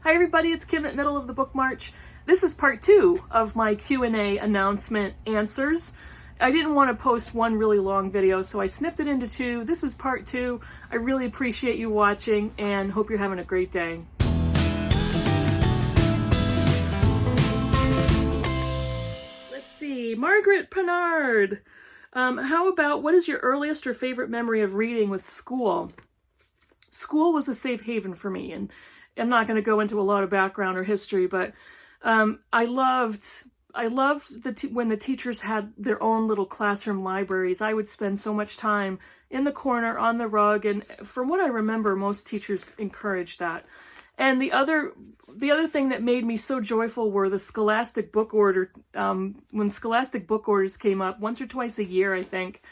Hi everybody, it's Kim at Middle of the Book March. This is part 2 of my Q&A announcement answers. I didn't want to post one really long video, so I snipped it into 2. This is part 2. I really appreciate you watching and hope you're having a great day. Let's see, Margaret Bernard. How about, what is your earliest or favorite memory of reading with school? School was a safe haven for me, and I'm not going to go into a lot of background or history, but I loved when the teachers had their own little classroom libraries. I would spend so much time in the corner on the rug, and from what I remember, most teachers encouraged that. And the other thing that made me so joyful were the Scholastic book order. When Scholastic book orders came up once or twice a year, I think,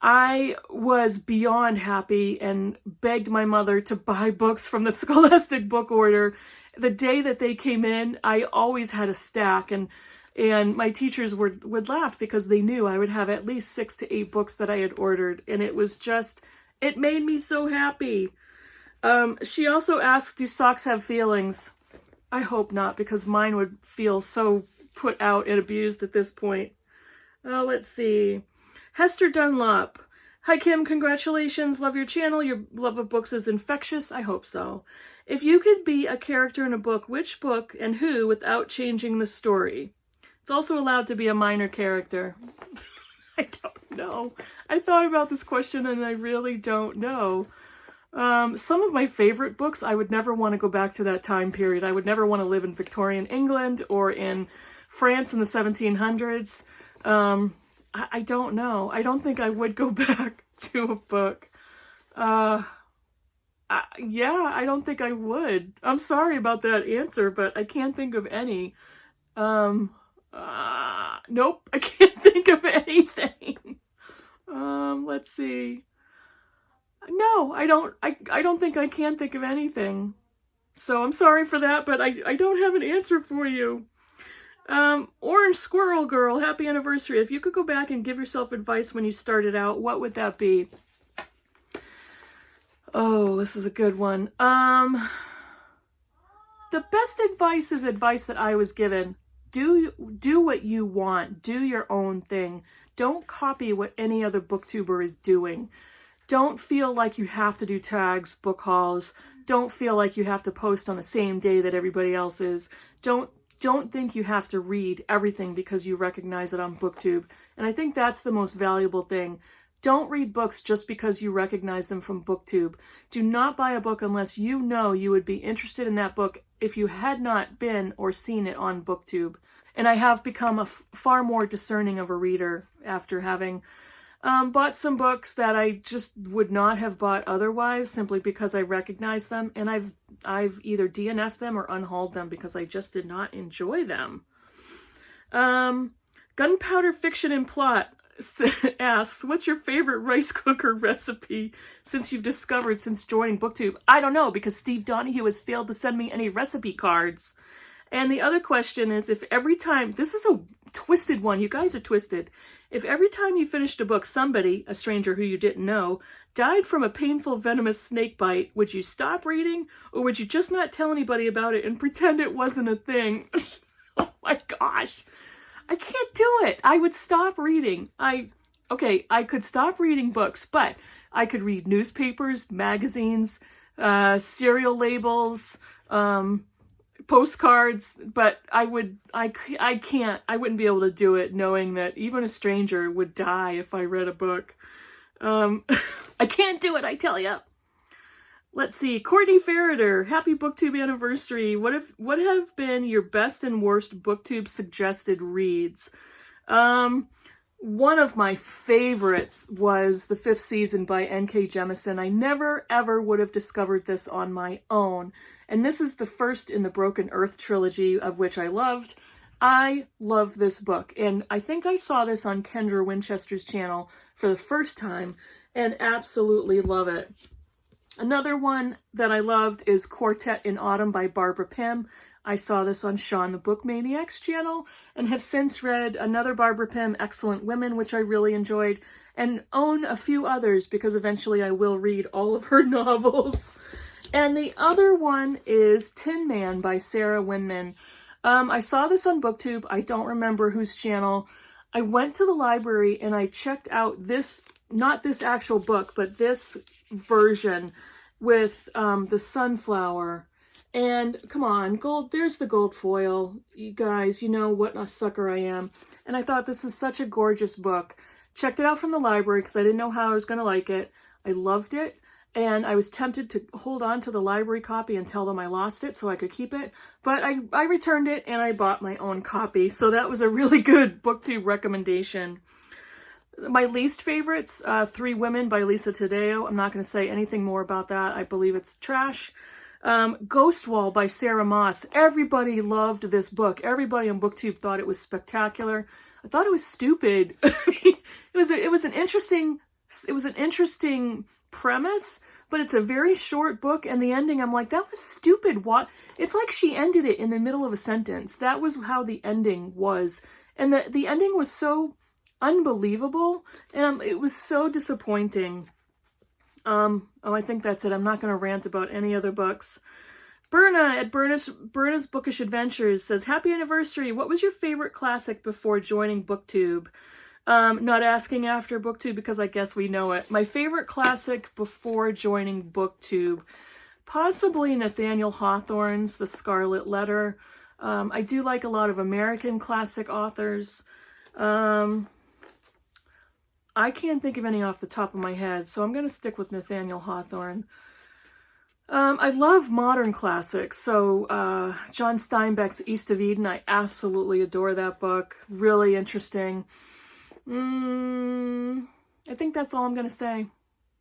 I was beyond happy and begged my mother to buy books from the Scholastic book order. The day that they came in, I always had a stack, and my teachers would laugh because they knew I would have at least 6 to 8 books that I had ordered, and it made me so happy. She also asked, do socks have feelings? I hope not, because mine would feel so put out and abused at this point. Let's see. Hester Dunlop. Hi Kim, congratulations. Love your channel. Your love of books is infectious. I hope so. If you could be a character in a book, which book and who without changing the story? It's also allowed to be a minor character. I don't know. I thought about this question and I really don't know. Some of my favorite books, I would never want to go back to that time period. I would never want to live in Victorian England or in France in the 1700s. I don't know. I don't think I would go back to a book. Yeah, I don't think I would. I'm sorry about that answer, but I can't think of any. Nope, I can't think of anything. Let's see. No, I don't think I can think of anything. So I'm sorry for that, but I don't have an answer for you. Orange Squirrel Girl, happy anniversary. If you could go back and give yourself advice when you started out, what would that be? Oh, this is a good one. The best advice is advice that I was given. Do what you want. Do your own thing. Don't copy what any other booktuber is doing. Don't feel like you have to do tags, book hauls. Don't feel like you have to post on the same day that everybody else is. Don't think you have to read everything because you recognize it on Booktube. And I think that's the most valuable thing. Don't read books just because you recognize them from Booktube. Do not buy a book unless you know you would be interested in that book if you had not been or seen it on Booktube. And I have become a far more discerning of a reader after having bought some books that I just would not have bought otherwise simply because I recognize them, and I've either DNF'd them or unhauled them because I just did not enjoy them. Gunpowder Fiction and Plot asks, what's your favorite rice cooker recipe since you've discovered since joining Booktube? I don't know, because Steve Donahue has failed to send me any recipe cards. And the other question is, if every time, this is a twisted one, you guys are twisted. If every time you finished a book, somebody, a stranger who you didn't know, died from a painful venomous snake bite, would you stop reading? Or would you just not tell anybody about it and pretend it wasn't a thing? Oh my gosh. I can't do it. I would stop reading. I could stop reading books, but I could read newspapers, magazines, cereal labels, postcards, but I wouldn't be able to do it knowing that even a stranger would die if I read a book. I can't do it, I tell ya. Let's see, Courtney Ferreter, happy Booktube anniversary. What have been your best and worst Booktube suggested reads? One of my favorites was The Fifth Season by N.K. Jemisin. I never ever would have discovered this on my own. And this is the first in the Broken Earth trilogy, of which I loved. I love this book, and I think I saw this on Kendra Winchester's channel for the first time, and absolutely love it. Another one that I loved is Quartet in Autumn by Barbara Pym. I saw this on Sean the Bookmaniac's channel, and have since read another Barbara Pym, Excellent Women, which I really enjoyed, and own a few others because eventually I will read all of her novels. And the other one is Tin Man by Sarah Winman. I saw this on Booktube. I don't remember whose channel. I went to the library and I checked out this, not this actual book, but this version with the sunflower. And come on, gold, there's the gold foil. You guys, you know what a sucker I am. And I thought this is such a gorgeous book. Checked it out from the library because I didn't know how I was going to like it. I loved it. And I was tempted to hold on to the library copy and tell them I lost it so I could keep it. But I returned it and I bought my own copy. So that was a really good Booktube recommendation. My least favorites, Three Women by Lisa Taddeo. I'm not going to say anything more about that. I believe it's trash. Ghost Wall by Sarah Moss. Everybody loved this book. Everybody on Booktube thought it was spectacular. I thought it was stupid. it was an interesting premise, but it's a very short book, and the ending, I'm like, that was stupid. What? It's like she ended it in the middle of a sentence. That was how the ending was. And the ending was so unbelievable, and it was so disappointing. Oh, I think that's it. I'm not going to rant about any other books. Berna at Berna's Bookish Adventures says, happy anniversary. What was your favorite classic before joining Booktube? Not asking after Booktube because I guess we know it. My favorite classic before joining Booktube, possibly Nathaniel Hawthorne's The Scarlet Letter. I do like a lot of American classic authors. I can't think of any off the top of my head, so I'm going to stick with Nathaniel Hawthorne. I love modern classics, so John Steinbeck's East of Eden, I absolutely adore that book. Really interesting. I think that's all I'm going to say.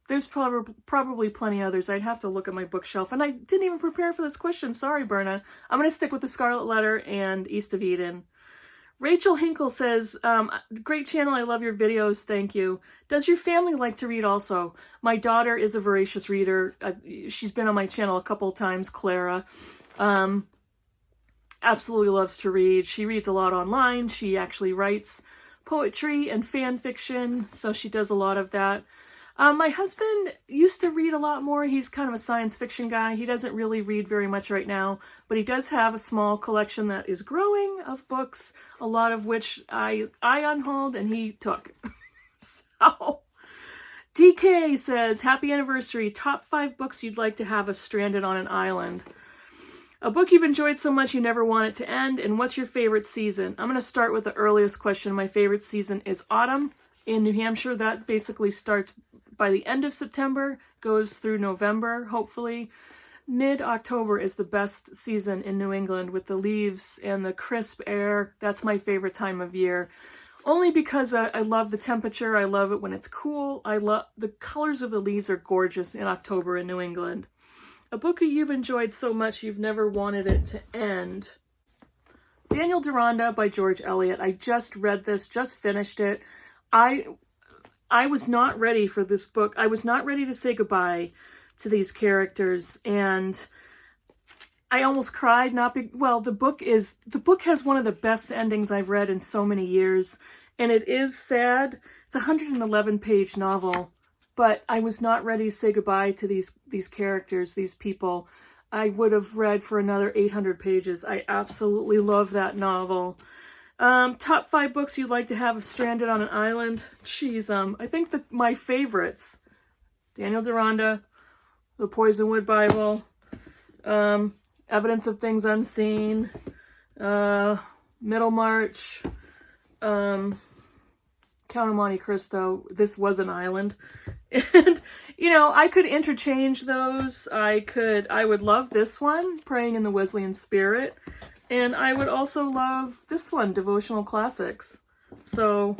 There's probably plenty others. I'd have to look at my bookshelf, and I didn't even prepare for this question. Sorry, Berna. I'm going to stick with The Scarlet Letter and East of Eden. Rachel Hinkle says, great channel, I love your videos, thank you. Does your family like to read also? My daughter is a voracious reader. She's been on my channel a couple of times, Clara. Absolutely loves to read. She reads a lot online. She actually writes poetry and fan fiction, so she does a lot of that. My husband used to read a lot more. He's kind of a science fiction guy. He doesn't really read very much right now, but he does have a small collection that is growing of books, a lot of which I unhauled and he took. So, DK says, happy anniversary. Top 5 books you'd like to have us stranded on an island. A book you've enjoyed so much you never want it to end, and what's your favorite season? I'm going to start with the earliest question. My favorite season is autumn in New Hampshire. That basically starts by the end of September, goes through November, hopefully. Mid-October is the best season in New England with the leaves and the crisp air. That's my favorite time of year. Only because I love the temperature. I love it when it's cool. I love the colors of the leaves are gorgeous in October in New England. A book that you've enjoyed so much you've never wanted it to end. Daniel Deronda by George Eliot. I just read this, just finished it. I was not ready for this book. I was not ready to say goodbye to these characters, and I almost cried. The book has one of the best endings I've read in so many years, and it is sad. It's a 111-page novel, but I was not ready to say goodbye to these characters, these people. I would have read for another 800 pages. I absolutely love that novel. Top 5 books you'd like to have stranded on an island. Jeez, I think that my favorites, Daniel Deronda, The Poisonwood Bible, Evidence of Things Unseen, Middlemarch, Count of Monte Cristo. This was an island. And, I could interchange those. I would love this one, Praying in the Wesleyan Spirit. And I would also love this one, Devotional Classics. So,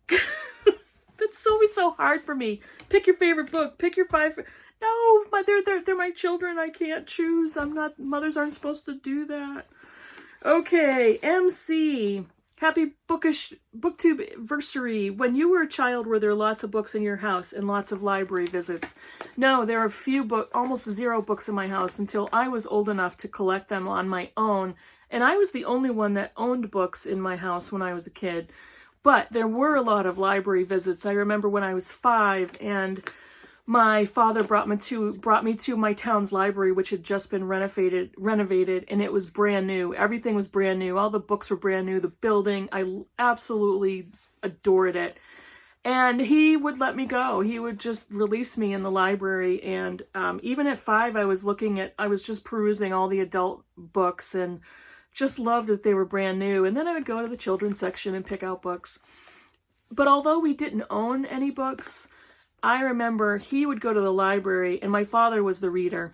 that's always so hard for me. Pick your favorite book. Pick your 5. No, they're my children. I can't choose. Mothers aren't supposed to do that. Okay, MC. Happy Booktube-versary. When you were a child, were there lots of books in your house and lots of library visits? No, there are almost 0 books in my house until I was old enough to collect them on my own. And I was the only one that owned books in my house when I was a kid. But there were a lot of library visits. I remember when I was 5, and my father brought me to my town's library, which had just been renovated, and it was brand new. Everything was brand new. All the books were brand new. The building, I absolutely adored it. And he would let me go. He would just release me in the library. And even at 5, I was just perusing all the adult books and just loved that they were brand new. And then I would go to the children's section and pick out books. But although we didn't own any books, I remember he would go to the library, and my father was the reader.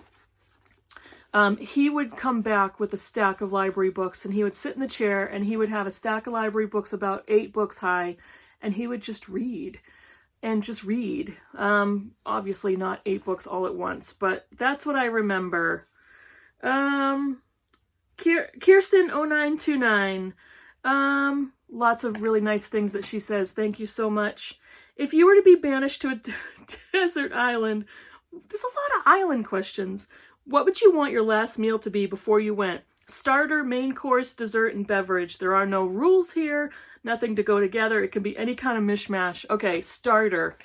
He would come back with a stack of library books, and he would sit in the chair, and he would have a stack of library books about 8 books high, and he would just read. And just read. Obviously not 8 books all at once, but that's what I remember. Kirsten0929. Lots of really nice things that she says. Thank you so much. If you were to be banished to a desert island, there's a lot of island questions. What would you want your last meal to be before you went? Starter, main course, dessert, and beverage. There are no rules here. Nothing to go together. It can be any kind of mishmash. Okay, starter.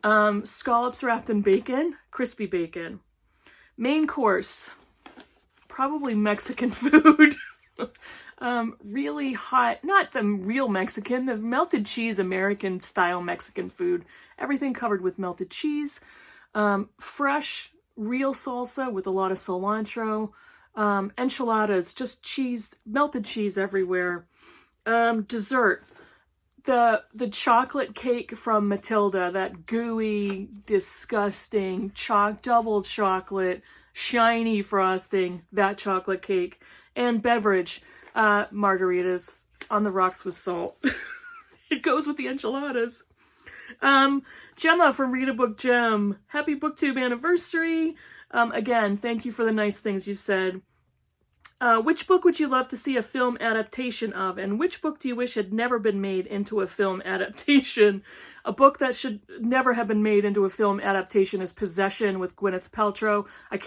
Scallops wrapped in bacon, crispy bacon. Main course. Probably Mexican food. Really hot, not the real Mexican, the melted cheese, American style Mexican food. Everything covered with melted cheese. Fresh, real salsa with a lot of cilantro. Enchiladas, just cheese, melted cheese everywhere. Dessert. The chocolate cake from Matilda, that gooey, disgusting, double chocolate, shiny frosting, that chocolate cake. And beverage. Margaritas on the rocks with salt. It goes with the enchiladas. Gemma from Read a Book Gem. Happy Booktube anniversary. Again, thank you for the nice things you've said. Which book would you love to see a film adaptation of? And which book do you wish had never been made into a film adaptation? A book that should never have been made into a film adaptation is Possession with Gwyneth Paltrow. I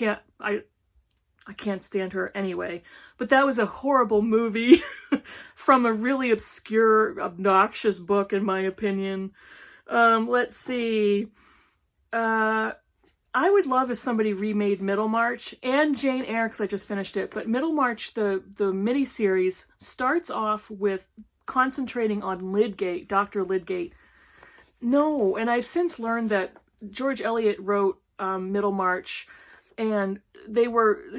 can't stand her anyway. But that was a horrible movie from a really obscure, obnoxious book, in my opinion. Let's see. I would love if somebody remade Middlemarch and Jane Eyre, because I just finished it. But Middlemarch, the miniseries, starts off with concentrating on Lydgate, Dr. Lydgate. No, and I've since learned that George Eliot wrote Middlemarch, and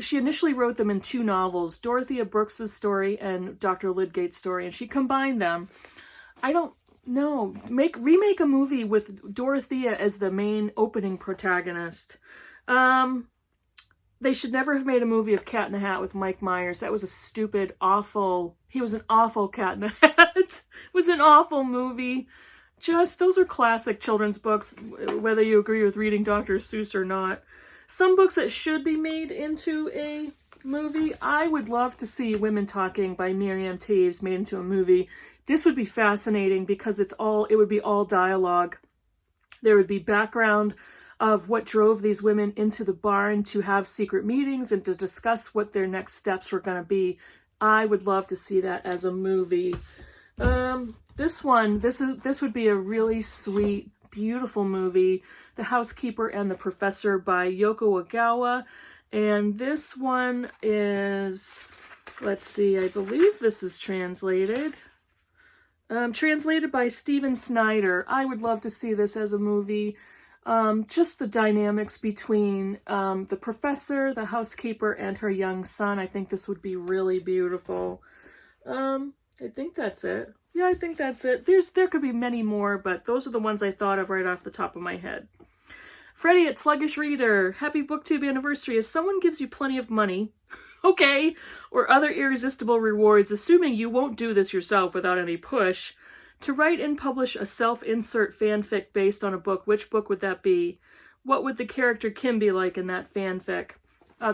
she initially wrote them in 2 novels, Dorothea Brooks's story and Dr. Lydgate's story, and she combined them. I don't know. Remake a movie with Dorothea as the main opening protagonist. They should never have made a movie of Cat in the Hat with Mike Myers. That was a stupid, awful, he was an awful Cat in the Hat. It was an awful movie. Those are classic children's books, whether you agree with reading Dr. Seuss or not. Some books that should be made into a movie, I would love to see Women Talking by Miriam Toews made into a movie. This would be fascinating because it would be all dialogue. There would be background of what drove these women into the barn to have secret meetings and to discuss what their next steps were going to be. I would love to see that as a movie. This would be a really sweet, beautiful movie. The Housekeeper and the Professor by Yoko Ogawa. And this one is, let's see, I believe this is translated. Translated by Stephen Snyder. I would love to see this as a movie. Just the dynamics between the professor, the housekeeper, and her young son. I think this would be really beautiful. I think that's it. Yeah, I think that's it. There could be many more, but those are the ones I thought of right off the top of my head. Freddie at Sluggish Reader, happy Booktube anniversary. If someone gives you plenty of money, okay, or other irresistible rewards, assuming you won't do this yourself without any push, to write and publish a self-insert fanfic based on a book, which book would that be? What would the character Kim be like in that fanfic?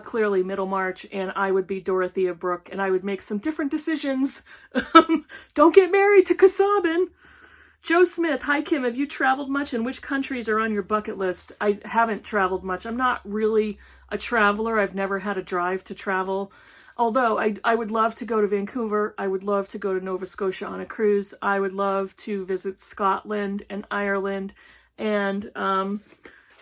Clearly Middlemarch, and I would be Dorothea Brooke, and I would make some different decisions. Don't get married to Kasabin. Joe Smith, hi Kim, have you traveled much, and which countries are on your bucket list? I haven't traveled much. I'm not really a traveler. I've never had a drive to travel. Although I would love to go to Vancouver. I would love to go to Nova Scotia on a cruise. I would love to visit Scotland and Ireland and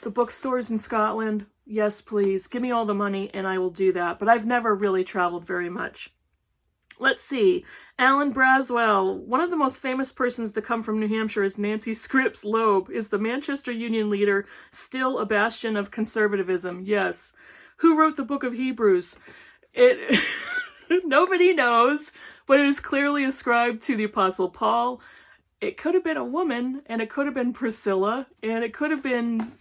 The bookstores in Scotland, yes, please. Give me all the money and I will do that. But I've never really traveled very much. Let's see. Alan Braswell. One of the most famous persons to come from New Hampshire is Nancy Scripps Loeb. Is the Manchester Union leader still a bastion of conservatism? Yes. Who wrote the book of Hebrews? It nobody knows, but it is clearly ascribed to the Apostle Paul. It could have been a woman, and it could have been Priscilla, and it could have been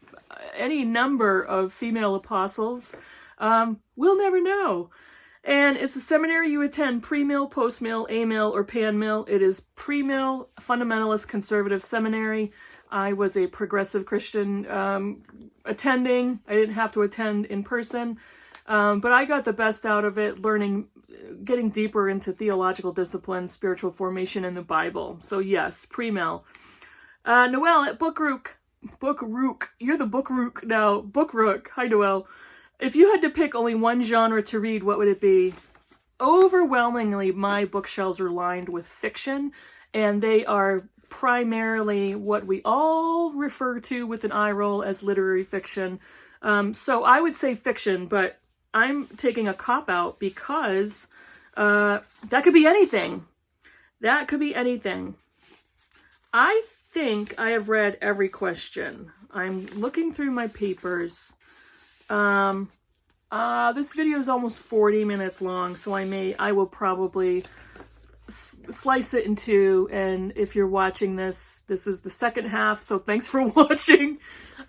any number of female apostles. We'll never know. And is the seminary you attend pre-mill, post-mill, A-mill, or pan-mill? It is pre-mill, fundamentalist conservative seminary. I was a progressive Christian attending. I didn't have to attend in person, but I got the best out of it, learning, getting deeper into theological disciplines, spiritual formation, and the Bible. So yes, pre-mill. Noelle at Bookrook. You're the Bookrook now. Bookrook. Hi, Noelle. If you had to pick only one genre to read, what would it be? Overwhelmingly, my bookshelves are lined with fiction, and they are primarily what we all refer to with an eye roll as literary fiction. So I would say fiction, but I'm taking a cop-out because that could be anything. That could be anything. I think I have read every question. I'm looking through my papers. This video is almost 40 minutes long, so I will probably slice it in two, and if you're watching this is the second half, so thanks for watching.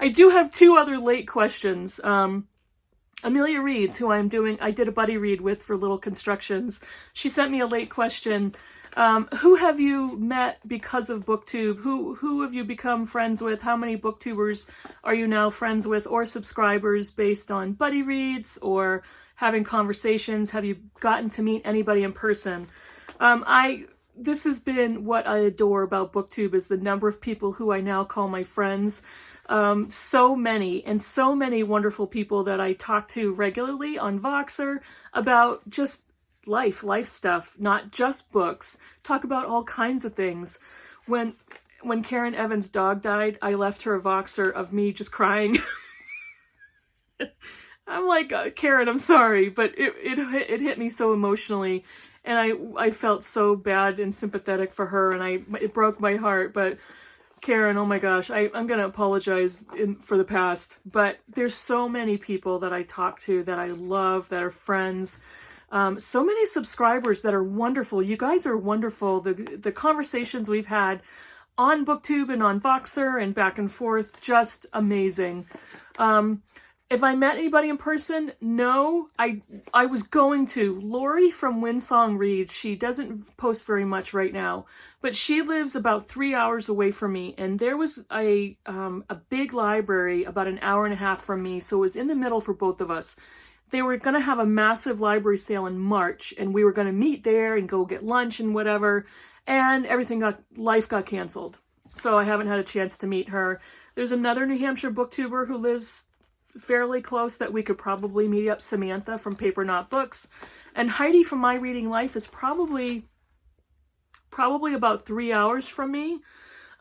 I do have two other late questions. Amelia Reeds, who I did a buddy read with for Little Constructions. She sent me a late question. Who have you met because of Booktube? Who have you become friends with? How many Booktubers are you now friends with or subscribers based on buddy reads or having conversations? Have you gotten to meet anybody in person? This has been what I adore about Booktube, is the number of people who I now call my friends. So many wonderful people that I talk to regularly on Voxer about just life stuff, not just books. Talk about all kinds of things. When Karen Evans' dog died, I left her a Voxer of me just crying. I'm like, Karen, I'm sorry, but it hit me so emotionally, and I felt so bad and sympathetic for her, and it broke my heart. But Karen, oh my gosh, I'm gonna apologize for the past, but there's so many people that I talk to that I love, that are friends. So many subscribers that are wonderful. You guys are wonderful. The conversations we've had on Booktube and on Voxer and back and forth, just amazing. If I met anybody in person, no, I was going to. Lori from Winsong Reads, she doesn't post very much right now, but she lives about 3 hours away from me, and there was a big library about an hour and a half from me, so it was in the middle for both of us. They were going to have a massive library sale in March, and we were going to meet there and go get lunch and whatever, and life got canceled. So I haven't had a chance to meet her. There's another New Hampshire booktuber who lives fairly close that we could probably meet up, Samantha from Paper Not Books. And Heidi from My Reading Life is probably about 3 hours from me.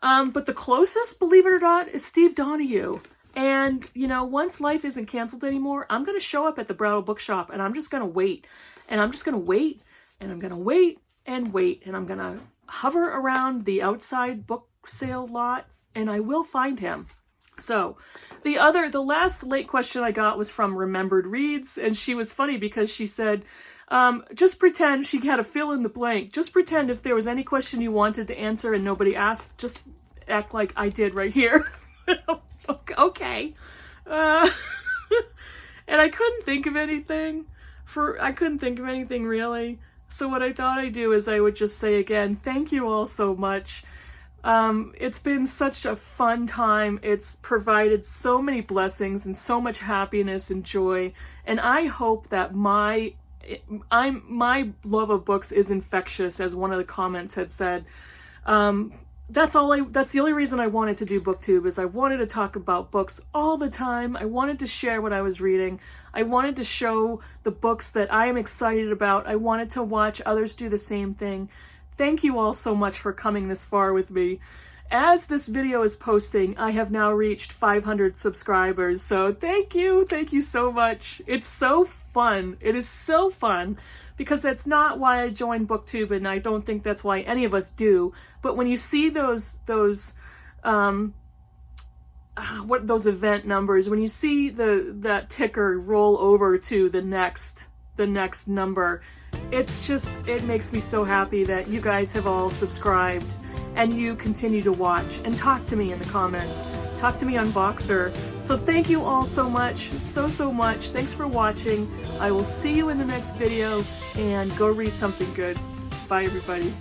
But the closest, believe it or not, is Steve Donahue. And, once life isn't canceled anymore, I'm going to show up at the Brattle Bookshop, and I'm just going to wait. And I'm just going to wait, and I'm going to wait and wait. And I'm going to hover around the outside book sale lot, and I will find him. So the last late question I got was from Remembered Reads, and she was funny because she said, just pretend, she had a fill in the blank. Just pretend if there was any question you wanted to answer and nobody asked, just act like I did right here. Okay. And I couldn't think of anything really. So what I thought I'd do is I would just say again, thank you all so much. It's been such a fun time. It's provided so many blessings and so much happiness and joy. And I hope that my love of books is infectious, as one of the comments had said. That's the only reason I wanted to do Booktube, is I wanted to talk about books all the time. I wanted to share what I was reading. I wanted to show the books that I am excited about. I wanted to watch others do the same thing. Thank you all so much for coming this far with me. As this video is posting, I have now reached 500 subscribers, so thank you so much. It's so fun. It is so fun, because that's not why I joined Booktube, and I don't think that's why any of us do. But when you see those event numbers, when you see that ticker roll over to the next number, it makes me so happy that you guys have all subscribed and you continue to watch and talk to me in the comments. Talk to me on Voxer. So thank you all so much, so much. Thanks for watching. I will see you in the next video, and go read something good. Bye, everybody.